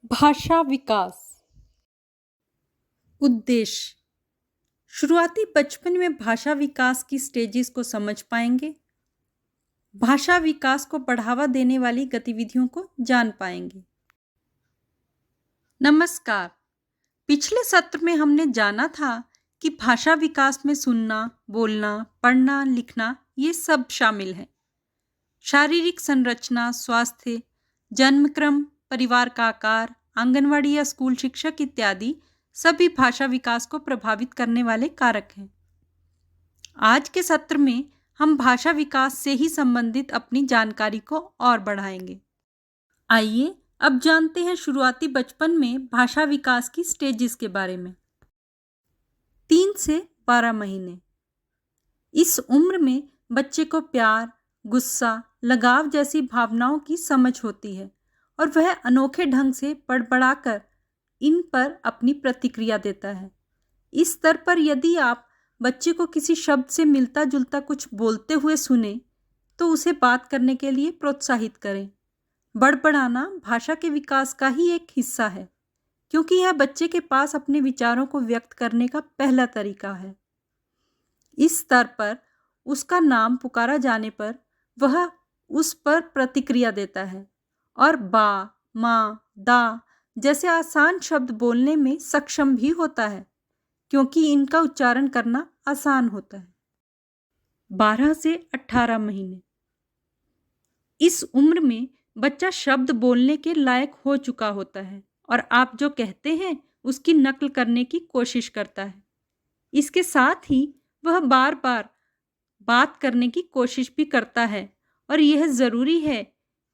भाषा विकास। उद्देश्य। शुरुआती बचपन में भाषा विकास की स्टेजेस को समझ पाएंगे। भाषा विकास को बढ़ावा देने वाली गतिविधियों को जान पाएंगे। नमस्कार। पिछले सत्र में हमने जाना था कि भाषा विकास में सुनना, बोलना, पढ़ना, लिखना ये सब शामिल है। शारीरिक संरचना, स्वास्थ्य, जन्मक्रम, परिवार का आकार, आंगनवाड़ी या स्कूल शिक्षक इत्यादि सभी भाषा विकास को प्रभावित करने वाले कारक हैं। आज के सत्र में हम भाषा विकास से ही संबंधित अपनी जानकारी को और बढ़ाएंगे। आइए अब जानते हैं शुरुआती बचपन में भाषा विकास की स्टेजेस के बारे में। 3 से 12 महीने। इस उम्र में बच्चे को प्यार, गुस्सा, लगाव जैसी भावनाओं की समझ होती है और वह अनोखे ढंग से बड़बड़ाकर इन पर अपनी प्रतिक्रिया देता है। इस स्तर पर यदि आप बच्चे को किसी शब्द से मिलता जुलता कुछ बोलते हुए सुने तो उसे बात करने के लिए प्रोत्साहित करें। बड़बड़ाना भाषा के विकास का ही एक हिस्सा है, क्योंकि यह बच्चे के पास अपने विचारों को व्यक्त करने का पहला तरीका है। इस स्तर पर उसका नाम पुकारा जाने पर वह उस पर प्रतिक्रिया देता है और बा, माँ, दा जैसे आसान शब्द बोलने में सक्षम भी होता है, क्योंकि इनका उच्चारण करना आसान होता है। 12 से 18 महीने। इस उम्र में बच्चा शब्द बोलने के लायक हो चुका होता है और आप जो कहते हैं उसकी नकल करने की कोशिश करता है। इसके साथ ही वह बार बार बात करने की कोशिश भी करता है और यह ज़रूरी है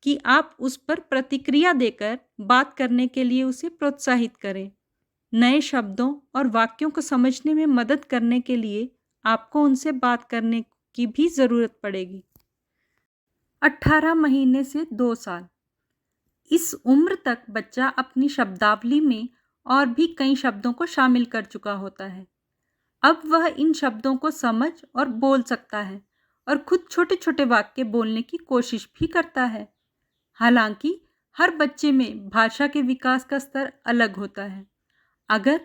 कि आप उस पर प्रतिक्रिया देकर बात करने के लिए उसे प्रोत्साहित करें। नए शब्दों और वाक्यों को समझने में मदद करने के लिए आपको उनसे बात करने की भी ज़रूरत पड़ेगी। 18 महीने से 2 साल। इस उम्र तक बच्चा अपनी शब्दावली में और भी कई शब्दों को शामिल कर चुका होता है। अब वह इन शब्दों को समझ और बोल सकता है और खुद छोटे छोटे वाक्य बोलने की कोशिश भी करता है। हालांकि हर बच्चे में भाषा के विकास का स्तर अलग होता है। अगर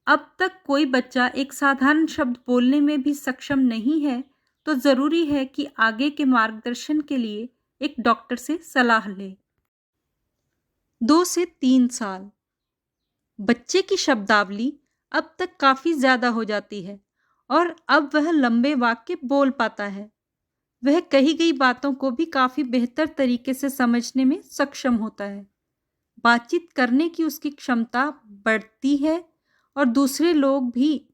अब तक कोई बच्चा एक साधारण शब्द बोलने में भी सक्षम नहीं है तो ज़रूरी है कि आगे के मार्गदर्शन के लिए एक डॉक्टर से सलाह लें। 2 से 3 साल। बच्चे की शब्दावली अब तक काफ़ी ज़्यादा हो जाती है और अब वह लंबे वाक्य बोल पाता है। वह कही गई बातों को भी काफ़ी बेहतर तरीके से समझने में सक्षम होता है। बातचीत करने की उसकी क्षमता बढ़ती है और दूसरे लोग भी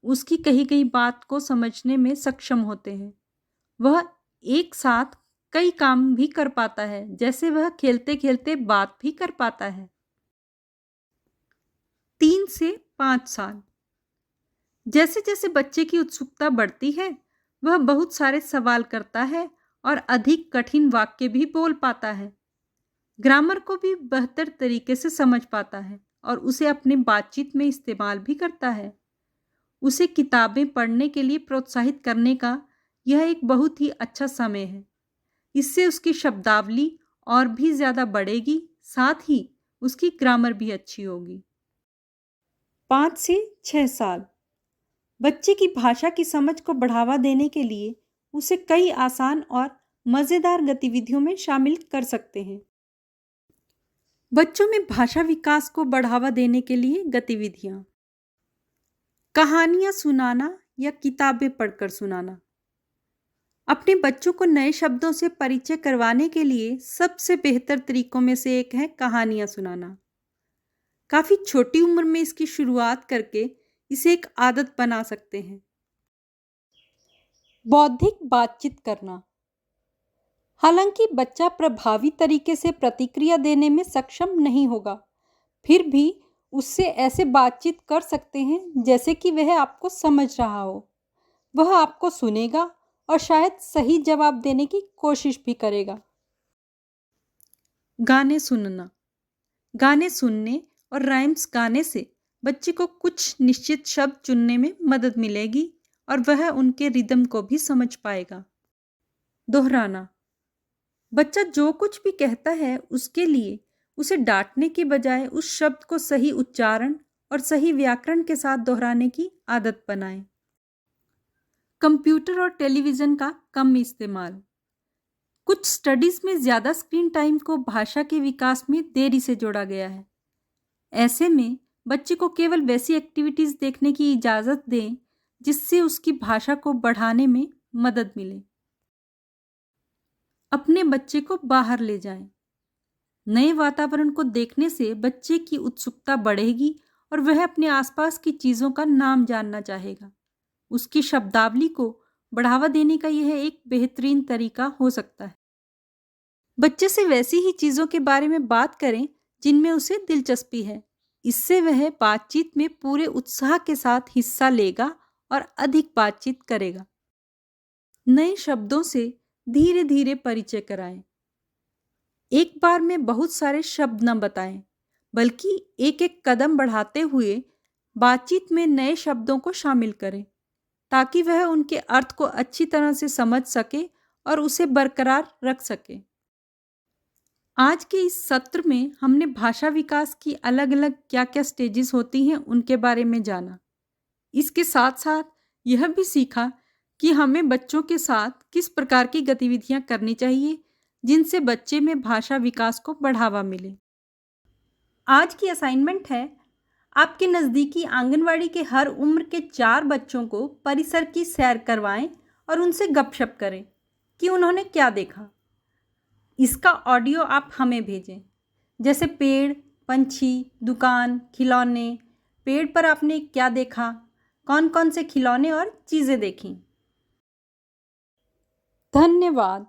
उसकी कही गई बात को समझने में सक्षम होते हैं। वह एक साथ कई काम भी कर पाता है, जैसे वह खेलते खेलते बात भी कर पाता है। 3 से 5 साल। जैसे जैसे बच्चे की उत्सुकता बढ़ती है वह बहुत सारे सवाल करता है और अधिक कठिन वाक्य भी बोल पाता है। ग्रामर को भी बेहतर तरीके से समझ पाता है और उसे अपनी बातचीत में इस्तेमाल भी करता है। उसे किताबें पढ़ने के लिए प्रोत्साहित करने का यह एक बहुत ही अच्छा समय है। इससे उसकी शब्दावली और भी ज़्यादा बढ़ेगी, साथ ही उसकी ग्रामर भी अच्छी होगी। 5 से 6 साल। बच्चे की भाषा की समझ को बढ़ावा देने के लिए उसे कई आसान और मज़ेदार गतिविधियों में शामिल कर सकते हैं। बच्चों में भाषा विकास को बढ़ावा देने के लिए गतिविधियाँ। कहानियाँ सुनाना या किताबें पढ़कर सुनाना। अपने बच्चों को नए शब्दों से परिचय करवाने के लिए सबसे बेहतर तरीकों में से एक है कहानियाँ सुनाना। काफ़ी छोटी उम्र में इसकी शुरुआत करके इसे एक आदत बना सकते हैं। बौद्धिक बातचीत करना। हालांकि बच्चा प्रभावी तरीके से प्रतिक्रिया देने में सक्षम नहीं होगा, फिर भी उससे ऐसे बातचीत कर सकते हैं जैसे कि वह आपको समझ रहा हो। वह आपको सुनेगा और शायद सही जवाब देने की कोशिश भी करेगा। गाने सुनना। गाने सुनने और राइम्स गाने से बच्चे को कुछ निश्चित शब्द चुनने में मदद मिलेगी और वह उनके रिदम को भी समझ पाएगा। दोहराना। बच्चा जो कुछ भी कहता है उसके लिए उसे डांटने के बजाय उस शब्द को सही उच्चारण और सही व्याकरण के साथ दोहराने की आदत बनाएं। कंप्यूटर और टेलीविज़न का कम इस्तेमाल। कुछ स्टडीज में ज़्यादा स्क्रीन टाइम को भाषा के विकास में देरी से जोड़ा गया है। ऐसे में बच्चे को केवल वैसी एक्टिविटीज़ देखने की इजाज़त दें जिससे उसकी भाषा को बढ़ाने में मदद मिले। अपने बच्चे को बाहर ले जाएं। नए वातावरण को देखने से बच्चे की उत्सुकता बढ़ेगी और वह अपने आसपास की चीज़ों का नाम जानना चाहेगा। उसकी शब्दावली को बढ़ावा देने का यह एक बेहतरीन तरीका हो सकता है। बच्चे से वैसी ही चीज़ों के बारे में बात करें जिनमें उसे दिलचस्पी है। इससे वह बातचीत में पूरे उत्साह के साथ हिस्सा लेगा और अधिक बातचीत करेगा। नए शब्दों से धीरे धीरे परिचय कराएं। एक बार में बहुत सारे शब्द न बताएं, बल्कि एक एक कदम बढ़ाते हुए बातचीत में नए शब्दों को शामिल करें ताकि वह उनके अर्थ को अच्छी तरह से समझ सके और उसे बरकरार रख सके। आज के इस सत्र में हमने भाषा विकास की अलग अलग क्या क्या स्टेजेस होती हैं उनके बारे में जाना। इसके साथ साथ यह भी सीखा कि हमें बच्चों के साथ किस प्रकार की गतिविधियां करनी चाहिए जिनसे बच्चे में भाषा विकास को बढ़ावा मिले। आज की असाइनमेंट है, आपके नज़दीकी आंगनवाड़ी के हर उम्र के 4 बच्चों को परिसर की सैर करवाएं और उनसे गपशप करें कि उन्होंने क्या देखा। इसका ऑडियो आप हमें भेजें, जैसे पेड़, पंछी, दुकान, खिलौने। पेड़ पर आपने क्या देखा, कौन कौन से खिलौने और चीज़ें देखीं। धन्यवाद।